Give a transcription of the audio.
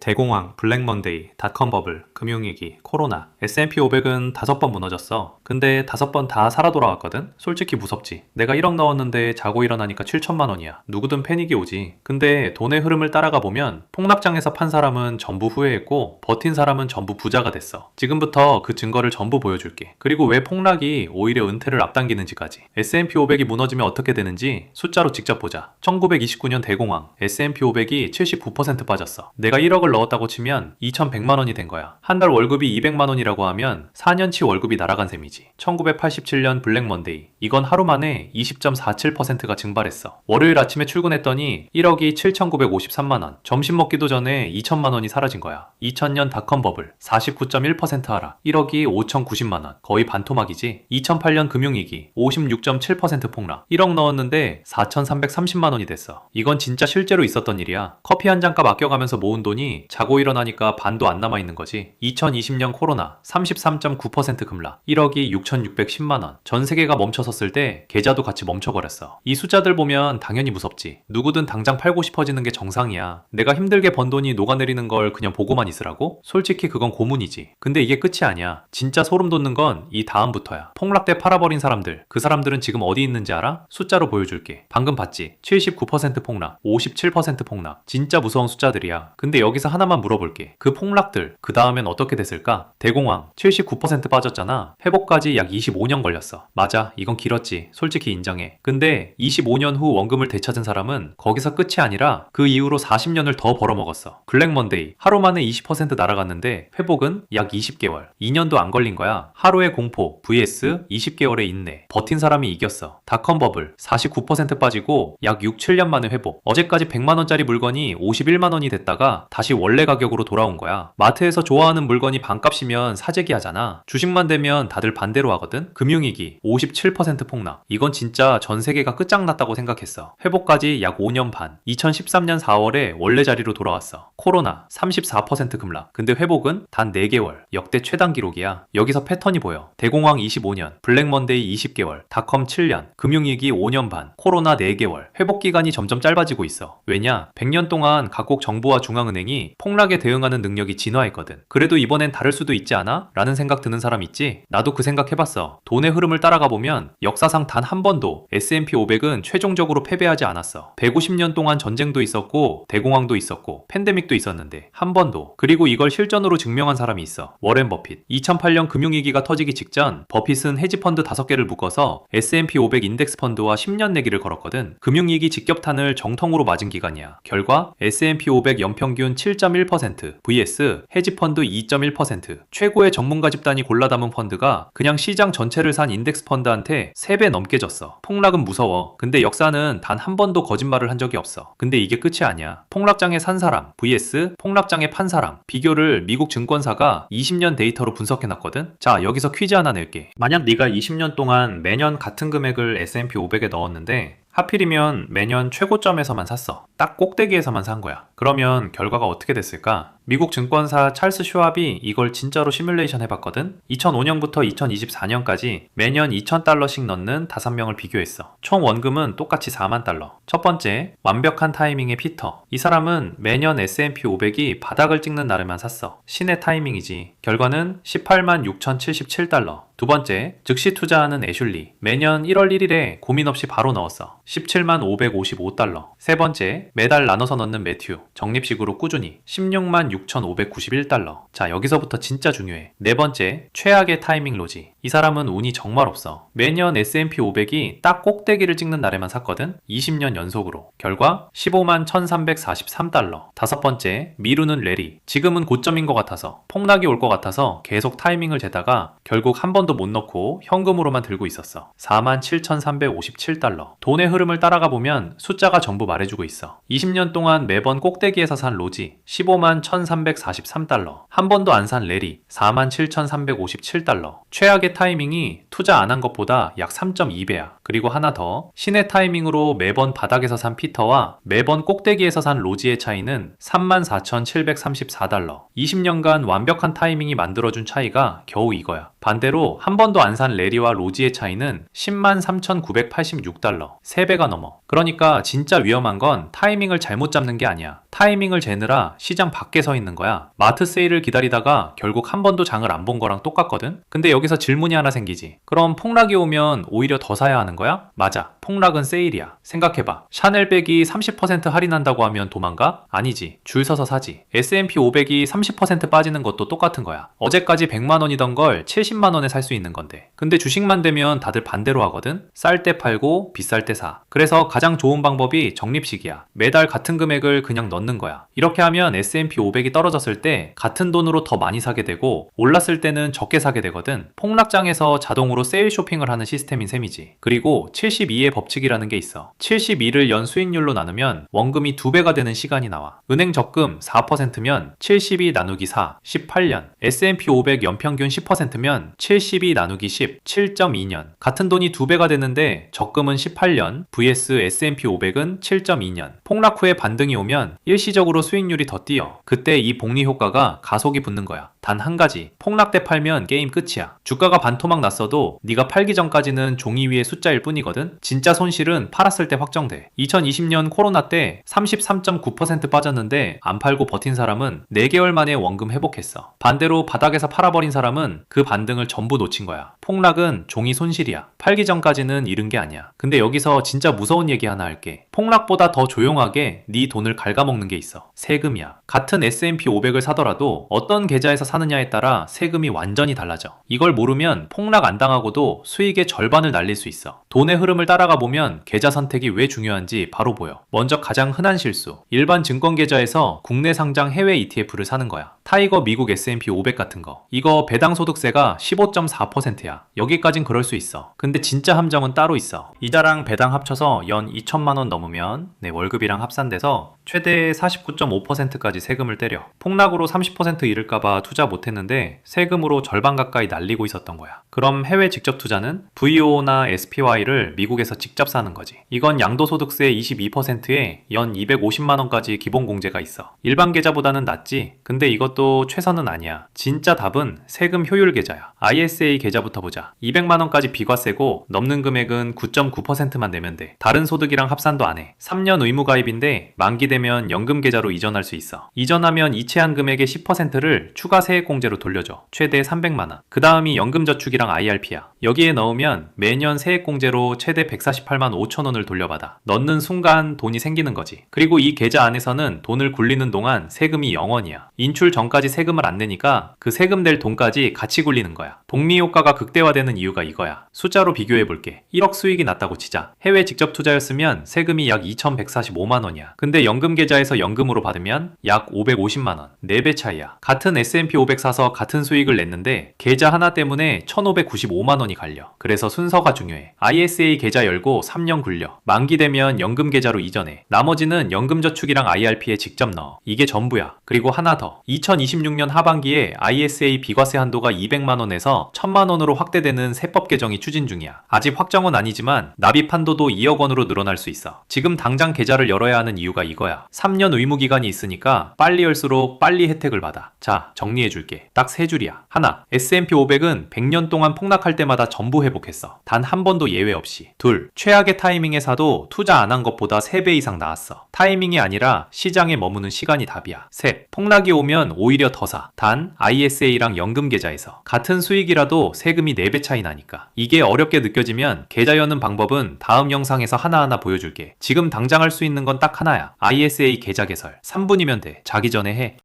대공황, 블랙먼데이, 닷컴 버블, 금융위기, 코로나, S&P 500은 5번 무너졌어. 근데 5번 다 살아 돌아왔거든? 솔직히 무섭지. 내가 1억 넣었는데 자고 일어나니까 7천만 원이야. 누구든 패닉이 오지. 근데 돈의 흐름을 따라가 보면 폭락장에서 판 사람은 전부 후회했고 버틴 사람은 전부 부자가 됐어. 지금부터 그 증거를 전부 보여줄게. 그리고 왜 폭락이 오히려 은퇴를 앞당기는지까지. S&P 500이 무너지면 어떻게 되는지 숫자로 직접 보자. 1929년 대공황, S&P 500이 79% 빠졌어. 내가 1억을 넣었다고 치면 2,100만 원이 된 거야. 한 달 월급이 200만 원이라고 하면 4년치 월급이 날아간 셈이지. 1987년 블랙 먼데이. 이건 하루 만에 20.47%가 증발했어. 월요일 아침에 출근했더니 1억이 7,953만 원. 점심 먹기도 전에 2천만 원이 사라진 거야. 2000년 닷컴 버블 49.1% 하락. 1억이 5,090만 원. 거의 반토막이지. 2008년 금융위기 56.7% 폭락. 1억 넣었는데 4,330만 원이 됐어. 이건 진짜 실제로 있었던 일이야. 커피 한 잔값 아껴가면서 모은 돈이 자고 일어나니까 반도 안 남아있는 거지. 2020년 코로나 33.9% 급락. 1억이 6,610만 원. 전 세계가 멈춰섰을 때 계좌도 같이 멈춰버렸어. 이 숫자들 보면 당연히 무섭지. 누구든 당장 팔고 싶어지는 게 정상이야. 내가 힘들게 번 돈이 녹아내리는 걸 그냥 보고만 있으라고? 솔직히 그건 고문이지. 근데 이게 끝이 아니야. 진짜 소름 돋는 건 이 다음부터야. 폭락 때 팔아버린 사람들. 그 사람들은 지금 어디 있는지 알아? 숫자로 보여줄게. 방금 봤지? 79% 폭락, 57% 폭락. 진짜 무서운 숫자들이야. 근데 여기서 하나만 물어볼게. 그 폭락들, 그 다음엔 어떻게 됐을까? 대공황, 79% 빠졌잖아. 회복까지 약 25년 걸렸어. 맞아, 이건 길었지. 솔직히 인정해. 근데 25년 후 원금을 되찾은 사람은 거기서 끝이 아니라 그 이후로 40년을 더 벌어먹었어. 블랙 먼데이, 하루 만에 20% 날아갔는데 회복은 약 20개월. 2년도 안 걸린 거야. 하루의 공포, vs 20개월의 인내. 버틴 사람이 이겼어. 닷컴 버블, 49% 빠지고 약 6, 7년 만에 회복. 어제까지 100만원짜리 물건이 51만원이 됐다가 다시 원래 가격으로 돌아온 거야. 마트에서 좋아하는 물건이 반값이면 사재기 하잖아. 주식만 되면 다들 반대로 하거든? 금융위기 57% 폭락. 이건 진짜 전 세계가 끝장났다고 생각했어. 회복까지 약 5년 반. 2013년 4월에 원래 자리로 돌아왔어. 코로나 34% 급락. 근데 회복은 단 4개월. 역대 최단 기록이야. 여기서 패턴이 보여. 대공황 25년, 블랙 먼데이 20개월, 닷컴 7년, 금융위기 5년 반, 코로나 4개월. 회복 기간이 점점 짧아지고 있어. 왜냐? 100년 동안 각국 정부와 중앙은행이 폭락에 대응하는 능력이 진화했거든. 그래도 이번엔 다를 수도 있지 않아? 라는 생각 드는 사람 있지? 나도 그 생각 해봤어. 돈의 흐름을 따라가 보면 역사상 단 한 번도 S&P 500은 최종적으로 패배하지 않았어. 150년 동안 전쟁도 있었고 대공황도 있었고 팬데믹도 있었는데 한 번도. 그리고 이걸 실전으로 증명한 사람이 있어. 워렌 버핏. 2008년 금융위기가 터지기 직전 버핏은 헤지펀드 5개를 묶어서 S&P 500 인덱스 펀드와 10년 내기를 걸었거든. 금융위기 직격탄을 정통으로 맞은 기간이야. 결과 S&P 500 연평균 7.1% vs 헤지펀드 2.1%. 최고의 전문가 집단이 골라 담은 펀드가 그냥 시장 전체를 산 인덱스 펀드한테 3배 넘게 졌어. 폭락은 무서워. 근데 역사는 단 한 번도 거짓말을 한 적이 없어. 근데 이게 끝이 아니야. 폭락장에 산 사람 vs 폭락장에 판 사람. 비교를 미국 증권사가 20년 데이터로 분석해놨거든. 자, 여기서 퀴즈 하나 낼게. 만약 네가 20년 동안 매년 같은 금액을 S&P 500에 넣었는데 하필이면 매년 최고점에서만 샀어. 딱 꼭대기에서만 산 거야. 그러면 결과가 어떻게 됐을까? 미국 증권사 찰스 슈왑이 이걸 진짜로 시뮬레이션 해봤거든? 2005년부터 2024년까지 매년 2,000달러씩 넣는 5명을 비교했어. 총 원금은 똑같이 4만 달러. 첫 번째, 완벽한 타이밍의 피터. 이 사람은 매년 S&P 500이 바닥을 찍는 날에만 샀어. 신의 타이밍이지. 결과는 18만 6,077달러. 두 번째, 즉시 투자하는 애슐리. 매년 1월 1일에 고민 없이 바로 넣었어. 17만 555달러. 세 번째, 매달 나눠서 넣는 매튜. 적립식으로 꾸준히. 16만 6,591달러. 자, 여기서부터 진짜 중요해. 네 번째, 최악의 타이밍 로지. 이 사람은 운이 정말 없어. 매년 S&P 500이 딱 꼭대기를 찍는 날에만 샀거든? 20년 연속으로. 결과 15만 1,343달러. 다섯 번째, 미루는 레리. 지금은 고점인 것 같아서, 폭락이 올 것 같아서 계속 타이밍을 재다가 결국 한 번도 못 넣고 현금으로만 들고 있었어. 4만 7,357달러. 돈의 흐름을 따라가 보면 숫자가 전부 말해주고 있어. 20년 동안 매번 꼭대기에서 산 로지 15만 1,343달러. 한 번도 안 산 레리 4만 7,357달러. 최악의 타이밍이 투자 안 한 것보다 약 3.2배야. 그리고 하나 더, 신의 타이밍으로 매번 바닥에서 산 피터와 매번 꼭대기에서 산 로지의 차이는 34,734달러. 20년간 완벽한 타이밍이 만들어준 차이가 겨우 이거야. 반대로 한 번도 안 산 레리와 로지의 차이는 103,986달러. 3배가 넘어. 그러니까 진짜 위험한 건 타이밍을 잘못 잡는 게 아니야. 타이밍을 재느라 시장 밖에 서 있는 거야. 마트 세일을 기다리다가 결국 한 번도 장을 안 본 거랑 똑같거든? 근데 여기서 질문이 하나 생기지. 그럼 폭락이 오면 오히려 더 사야 하는 거야? 맞아. 폭락은 세일이야. 생각해봐. 샤넬백이 30% 할인한다고 하면 도망가? 아니지. 줄 서서 사지. S&P 500이 30% 빠지는 것도 똑같은 거야. 어제까지 100만 원이던 걸 70만 원에 살 수 있는 건데. 근데 주식만 되면 다들 반대로 하거든? 쌀 때 팔고 비쌀 때 사. 그래서 가장 좋은 방법이 적립식이야. 매달 같은 금액을 그냥 넣는 거야. 이렇게 하면 S&P 500이 떨어졌을 때 같은 돈으로 더 많이 사게 되고 올랐을 때는 적게 사게 되거든. 폭락장에서 자동으로 세일 쇼핑을 하는 시스템인 셈이지. 그리고 72의 법칙이라는 게 있어. 72를 연 수익률로 나누면 원금이 2배가 되는 시간이 나와. 은행 적금 4%면 72 나누기 4, 18년. S&P 500 연평균 10%면 72 나누기 10, 7.2년. 같은 돈이 2배가 되는데 적금은 18년, vs S&P 500은 7.2년. 폭락 후에 반등이 오면 일시적으로 수익률이 더 뛰어. 그때 이 복리 효과가 가속이 붙는 거야. 단 한 가지, 폭락 때 팔면 게임 끝이야. 주가가 반토막 났어도 네가 팔기 전까지는 종이 위의 숫자일 뿐이거든. 진짜 손실은 팔았을 때 확정돼. 2020년 코로나 때 33.9% 빠졌는데 안 팔고 버틴 사람은 4개월 만에 원금 회복했어. 반대로 바닥에서 팔아버린 사람은 그 반등을 전부 놓친 거야. 폭락은 종이 손실이야. 팔기 전까지는 잃은 게 아니야. 근데 여기서 진짜 무서운 얘기 하나 할게. 폭락보다 더 조용하게 네 돈을 갉아먹는 게 있어. 세금이야. 같은 S&P 500을 사더라도 어떤 계좌에서 사느냐에 따라 세금이 완전히 달라져. 이걸 모르면 폭락 안 당하고도 수익의 절반을 날릴 수 있어. 돈의 흐름을 따라가 보면 계좌 선택이 왜 중요한지 바로 보여. 먼저 가장 흔한 실수. 일반 증권 계좌에서 국내 상장 해외 ETF를 사는 거야. 타이거 미국 S&P 500 같은 거. 이거 배당 소득세가 15.4%야. 여기까진 그럴 수 있어. 근데 진짜 함정은 따로 있어. 이자랑 배당 합쳐서 연 2천만 원 넘으면 내 월급이랑 합산돼서 최대 49.5%까지 세금을 때려. 폭락으로 30% 잃을까봐 투자 못했는데 세금으로 절반 가까이 날리고 있었던 거야. 그럼 해외 직접 투자는 VO나 SPY를 미국에서 직접 사는 거지. 이건 양도소득세 22%에 연 250만 원까지 기본 공제가 있어. 일반 계좌보다는 낫지. 근데 이것도 최선은 아니야. 진짜 답은 세금 효율 계좌야. ISA 계좌부터 보자. 200만 원까지 비과세고 넘는 금액은 9.9%만 내면 돼. 다른 소득이랑 합산도 안 해. 3년 의무 가입인데 만기 되면 연금 계좌로 이전할 수 있어. 이전하면 이체한 금액의 10%를 추가 세액공제로 돌려줘. 최대 300만 원. 그 다음이 연금저축이랑 IRP야. 여기에 넣으면 매년 세액공제로 최대 148만 5천 원을 돌려받아. 넣는 순간 돈이 생기는 거지. 그리고 이 계좌 안에서는 돈을 굴리는 동안 세금이 0원이야. 인출 전까지 세금을 안 내니까 그 세금 낼 돈까지 같이 굴리는 거야. 복리 효과가 극대화되는 이유가 이거야. 숫자로 비교해볼게. 1억 수익이 났다고 치자. 해외 직접 투자였으면 세금이 약 2,145만 원이야. 근데 연금 계좌에서 연금으로 받으면 약 550만 원. 4배 차이야. 같은 S&P 500 사서 같은 수익을 냈는데 계좌 하나 때문에 1,595만 원이 갈려. 그래서 순서가 중요해. ISA 계좌 열고 3년 굴려. 만기 되면 연금 계좌로 이전해. 나머지는 연금저축이랑 IRP에 직접 넣어. 이게 전부야. 그리고 하나 더. 2026년 하반기에 ISA 비과세 한도가 200만 원에서 1,000만 원으로 확대되는 세법 개정이 추진 중이야. 아직 확정은 아니지만 납입 한도도 2억 원으로 늘어날 수 있어. 지금 당장 계좌를 열어야 하는 이유가 이거야. 3년 의무 기간이 있으니까 빨리 열수록 빨리 혜택을 받아. 자, 정리해줄게. 딱 3줄이야. 하나, S&P 500은 100년 동안 폭락할 때마다 전부 회복했어. 단 한 번도 예외 없이. 둘, 최악의 타이밍에 사도 투자 안 한 것보다 3배 이상 나았어. 타이밍이 아니라 시장에 머무는 시간이 답이야. 셋, 폭락이 오면 오히려 더 사. 단 ISA랑 연금 계좌에서. 같은 수익이라도 세금이 4배 차이 나니까. 이게 어렵게 느껴지면 계좌 여는 방법은 다음 영상에서 하나하나 보여줄게. 지금 당장 할 수 있는 건 딱 하나야. ISA 계좌 개설. 3분이면 돼. 자기 전에 해.